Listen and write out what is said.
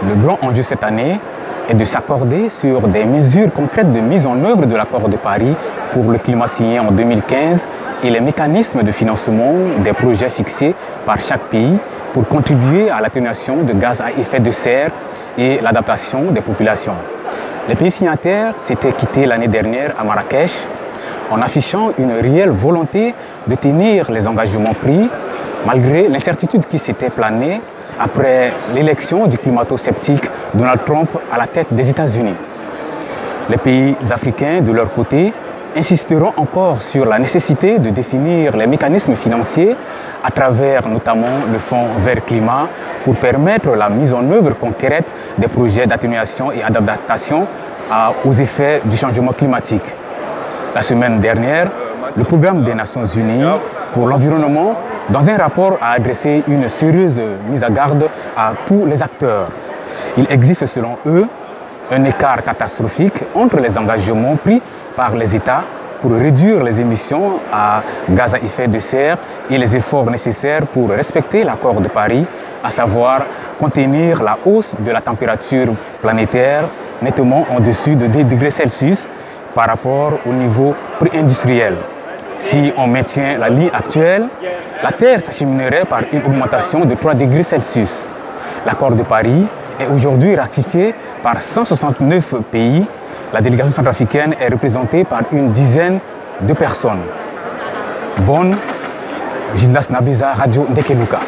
Le grand enjeu cette année est de s'accorder sur des mesures concrètes de mise en œuvre de l'accord de Paris pour le climat signé en 2015 et les mécanismes de financement des projets fixés par chaque pays pour contribuer à l'atténuation de gaz à effet de serre et l'adaptation des populations. Les pays signataires s'étaient quittés l'année dernière à Marrakech en affichant une réelle volonté de tenir les engagements pris malgré l'incertitude qui s'était planée après l'élection du climato-sceptique Donald Trump à la tête des États-Unis. Les pays africains, de leur côté, insisteront encore sur la nécessité de définir les mécanismes financiers à travers notamment le Fonds vert climat pour permettre la mise en œuvre concrète des projets d'atténuation et d'adaptation aux effets du changement climatique. La semaine dernière, le Programme des Nations Unies pour l'environnement, dans un rapport, a adressé une sérieuse mise à garde à tous les acteurs. Il existe selon eux un écart catastrophique entre les engagements pris par les États pour réduire les émissions à gaz à effet de serre et les efforts nécessaires pour respecter l'accord de Paris, à savoir contenir la hausse de la température planétaire nettement en-dessus de 2 degrés Celsius par rapport au niveau pré-industriel. Si on maintient la ligne actuelle, la Terre s'acheminerait par une augmentation de 3 degrés Celsius. L'accord de Paris est aujourd'hui ratifié par 169 pays. La délégation centrafricaine est représentée par une dizaine de personnes. Bonne, Gildas Nabiza, Radio Ndekeluka.